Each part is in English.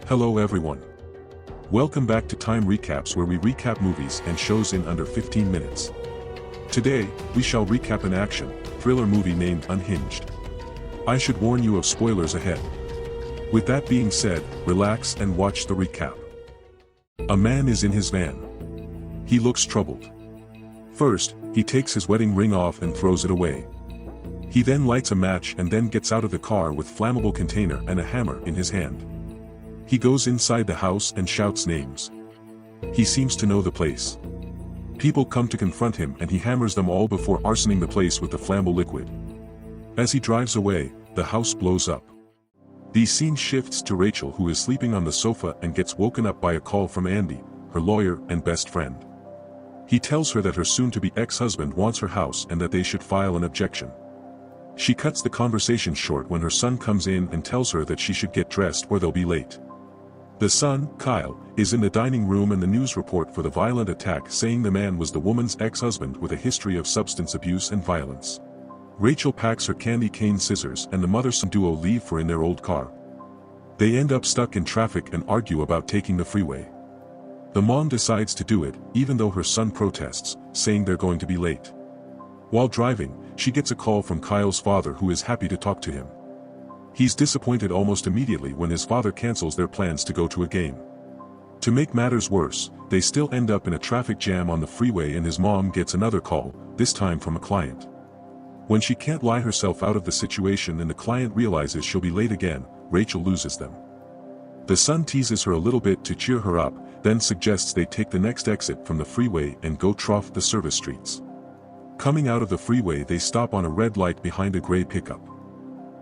Hello everyone. Welcome back to Time Recaps, where we recap movies and shows in under 15 minutes. Today, we shall recap an action, thriller movie named Unhinged. I should warn you of spoilers ahead. With that being said, relax and watch the recap. A man is in his van. He looks troubled. First, he takes his wedding ring off and throws it away. He then lights a match and then gets out of the car with flammable container and a hammer in his hand. He goes inside the house and shouts names. He seems to know the place. People come to confront him and he hammers them all before arsoning the place with the flammable liquid. As he drives away, the house blows up. The scene shifts to Rachel, who is sleeping on the sofa and gets woken up by a call from Andy, her lawyer and best friend. He tells her that her soon-to-be ex-husband wants her house and that they should file an objection. She cuts the conversation short when her son comes in and tells her that she should get dressed or they'll be late. The son, Kyle, is in the dining room and the news report for the violent attack saying the man was the woman's ex-husband with a history of substance abuse and violence. Rachel packs her candy cane scissors and the mother-son duo leave for in their old car. They end up stuck in traffic and argue about taking the freeway. The mom decides to do it, even though her son protests, saying they're going to be late. While driving, she gets a call from Kyle's father, who is happy to talk to him. He's disappointed almost immediately when his father cancels their plans to go to a game. To make matters worse, they still end up in a traffic jam on the freeway and his mom gets another call, this time from a client. When she can't lie herself out of the situation and the client realizes she'll be late again, Rachel loses them. The son teases her a little bit to cheer her up, then suggests they take the next exit from the freeway and go trough the service streets. Coming out of the freeway, they stop on a red light behind a gray pickup.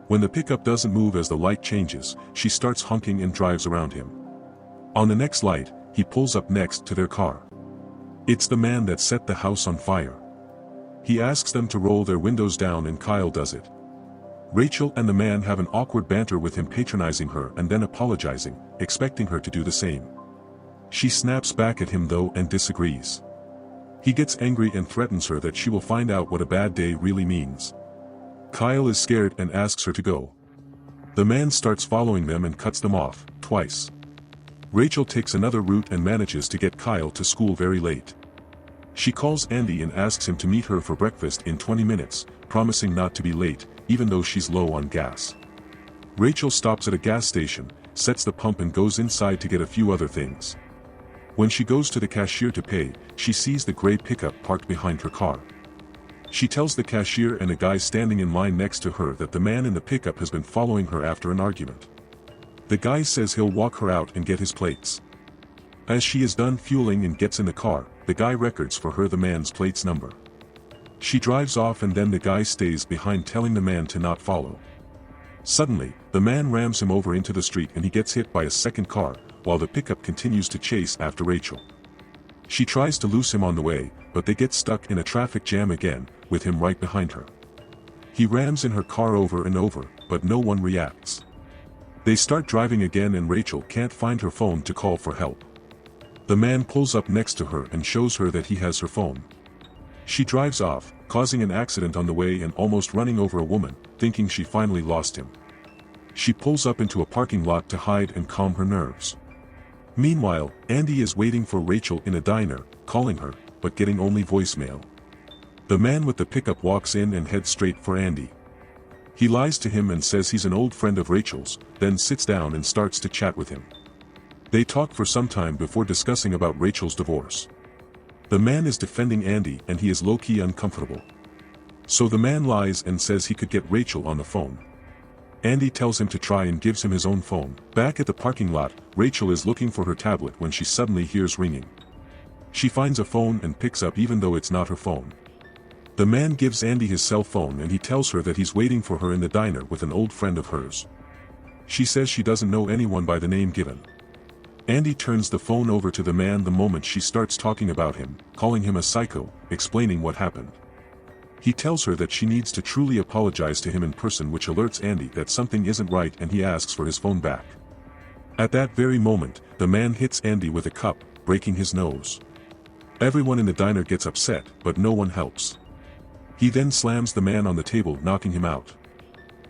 When the pickup doesn't move as the light changes, she starts honking and drives around him. On the next light, he pulls up next to their car. It's the man that set the house on fire. He asks them to roll their windows down and Kyle does it. Rachel and the man have an awkward banter with him, patronizing her and then apologizing, expecting her to do the same. She snaps back at him though and disagrees. He gets angry and threatens her that she will find out what a bad day really means. Kyle is scared and asks her to go. The man starts following them and cuts them off, twice. Rachel takes another route and manages to get Kyle to school very late. She calls Andy and asks him to meet her for breakfast in 20 minutes, promising not to be late, even though she's low on gas. Rachel stops at a gas station, sets the pump and goes inside to get a few other things. When she goes to the cashier to pay, she sees the gray pickup parked behind her car. She tells the cashier and a guy standing in line next to her that the man in the pickup has been following her after an argument. The guy says he'll walk her out and get his plates. As she is done fueling and gets in the car, the guy records for her the man's plates number. She drives off and then the guy stays behind, telling the man to not follow. Suddenly, the man rams him over into the street and he gets hit by a second car, while the pickup continues to chase after Rachel. She tries to loose him on the way, but they get stuck in a traffic jam again, with him right behind her. He rams in her car over and over, but no one reacts. They start driving again and Rachel can't find her phone to call for help. The man pulls up next to her and shows her that he has her phone. She drives off, causing an accident on the way and almost running over a woman, thinking she finally lost him. She pulls up into a parking lot to hide and calm her nerves. Meanwhile, Andy is waiting for Rachel in a diner, calling her, but getting only voicemail. The man with the pickup walks in and heads straight for Andy. He lies to him and says he's an old friend of Rachel's, then sits down and starts to chat with him. They talk for some time before discussing about Rachel's divorce. The man is defending Andy and he is low-key uncomfortable. So the man lies and says he could get Rachel on the phone. Andy tells him to try and gives him his own phone. Back at the parking lot, Rachel is looking for her tablet when she suddenly hears ringing. She finds a phone and picks up even though it's not her phone. The man gives Andy his cell phone and he tells her that he's waiting for her in the diner with an old friend of hers. She says she doesn't know anyone by the name given. Andy turns the phone over to the man the moment she starts talking about him, calling him a psycho, explaining what happened. He tells her that she needs to truly apologize to him in person, which alerts Andy that something isn't right and he asks for his phone back. At that very moment, the man hits Andy with a cup, breaking his nose. Everyone in the diner gets upset, but no one helps. He then slams the man on the table, knocking him out.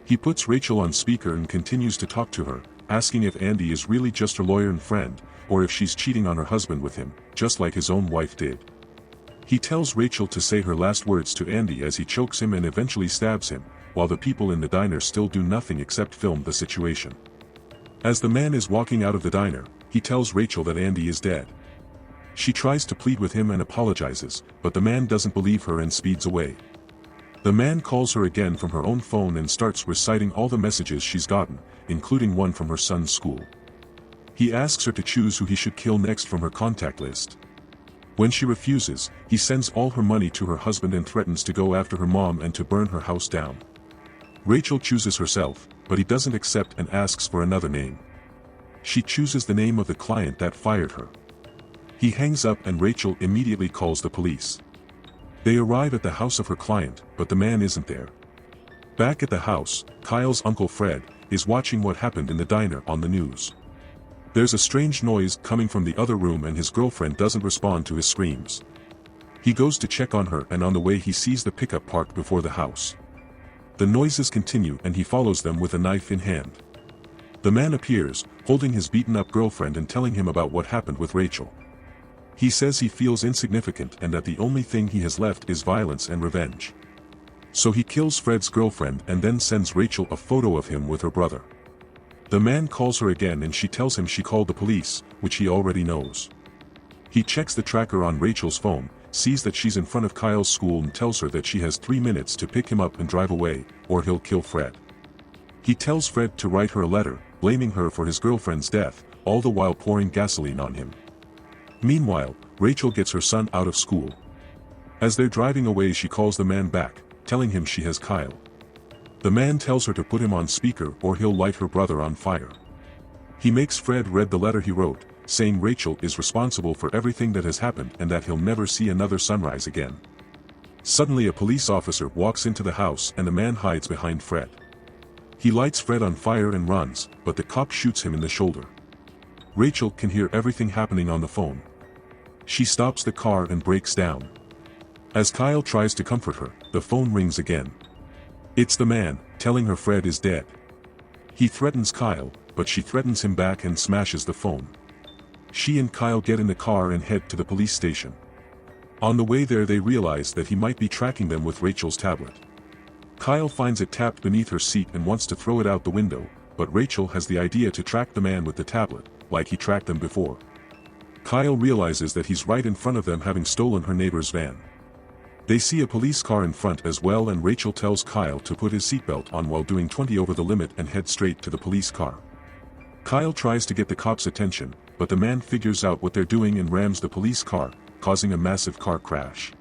He puts Rachel on speaker and continues to talk to her, asking if Andy is really just her lawyer and friend, or if she's cheating on her husband with him, just like his own wife did. He tells Rachel to say her last words to Andy as he chokes him and eventually stabs him, while the people in the diner still do nothing except film the situation. As the man is walking out of the diner, he tells Rachel that Andy is dead. She tries to plead with him and apologizes, but the man doesn't believe her and speeds away. The man calls her again from her own phone and starts reciting all the messages she's gotten, including one from her son's school. He asks her to choose who he should kill next from her contact list. When she refuses, he sends all her money to her husband and threatens to go after her mom and to burn her house down. Rachel chooses herself, but he doesn't accept and asks for another name. She chooses the name of the client that fired her. He hangs up and Rachel immediately calls the police. They arrive at the house of her client, but the man isn't there. Back at the house, Kyle's uncle Fred is watching what happened in the diner on the news. There's a strange noise coming from the other room and his girlfriend doesn't respond to his screams. He goes to check on her and on the way he sees the pickup parked before the house. The noises continue and he follows them with a knife in hand. The man appears, holding his beaten-up girlfriend and telling him about what happened with Rachel. He says he feels insignificant and that the only thing he has left is violence and revenge. So he kills Fred's girlfriend and then sends Rachel a photo of him with her brother. The man calls her again and she tells him she called the police, which he already knows. He checks the tracker on Rachel's phone, sees that she's in front of Kyle's school and tells her that she has 3 minutes to pick him up and drive away, or he'll kill Fred. He tells Fred to write her a letter, blaming her for his girlfriend's death, all the while pouring gasoline on him. Meanwhile, Rachel gets her son out of school. As they're driving away she calls the man back, telling him she has Kyle. The man tells her to put him on speaker or he'll light her brother on fire. He makes Fred read the letter he wrote, saying Rachel is responsible for everything that has happened and that he'll never see another sunrise again. Suddenly a police officer walks into the house and the man hides behind Fred. He lights Fred on fire and runs, but the cop shoots him in the shoulder. Rachel can hear everything happening on the phone. She stops the car and breaks down. As Kyle tries to comfort her, the phone rings again. It's the man, telling her Fred is dead. He threatens Kyle, but she threatens him back and smashes the phone. She and Kyle get in the car and head to the police station. On the way there they realize that he might be tracking them with Rachel's tablet. Kyle finds it tapped beneath her seat and wants to throw it out the window, but Rachel has the idea to track the man with the tablet, like he tracked them before. Kyle realizes that he's right in front of them, having stolen her neighbor's van. They see a police car in front as well and Rachel tells Kyle to put his seatbelt on while doing 20 over the limit and head straight to the police car. Kyle tries to get the cops' attention, but the man figures out what they're doing and rams the police car, causing a massive car crash.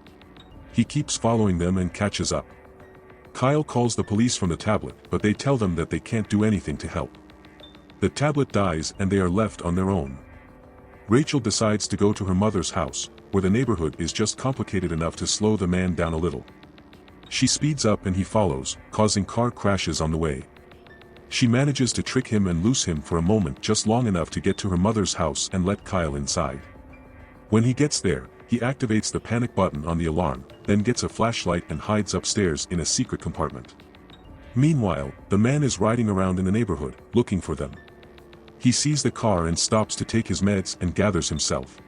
He keeps following them and catches up. Kyle calls the police from the tablet, but they tell them that they can't do anything to help. The tablet dies and they are left on their own. Rachel decides to go to her mother's house, where the neighborhood is just complicated enough to slow the man down a little. She speeds up and he follows, causing car crashes on the way. She manages to trick him and lose him for a moment, just long enough to get to her mother's house and let Kyle inside. When he gets there, he activates the panic button on the alarm, then gets a flashlight and hides upstairs in a secret compartment. Meanwhile, the man is riding around in the neighborhood, looking for them. He sees the car and stops to take his meds and gathers himself.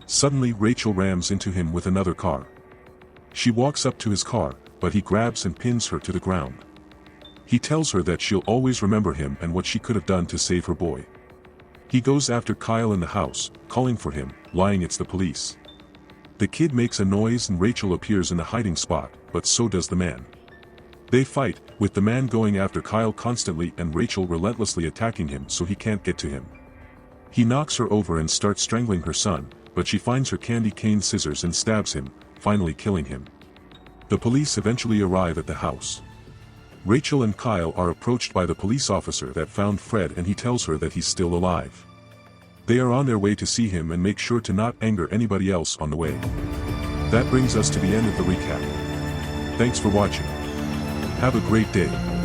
Suddenly Rachel rams into him with another car. She walks up to his car, but he grabs and pins her to the ground. He tells her that she'll always remember him and what she could have done to save her boy. He goes after Kyle in the house, calling for him, lying it's the police. The kid makes a noise and Rachel appears in the hiding spot, but so does the man. They fight, with the man going after Kyle constantly and Rachel relentlessly attacking him so he can't get to him. He knocks her over and starts strangling her son, but she finds her candy cane scissors and stabs him, finally killing him. The police eventually arrive at the house. Rachel and Kyle are approached by the police officer that found Fred and he tells her that he's still alive. They are on their way to see him and make sure to not anger anybody else on the way. That brings us to the end of the recap. Thanks for watching. Have a great day.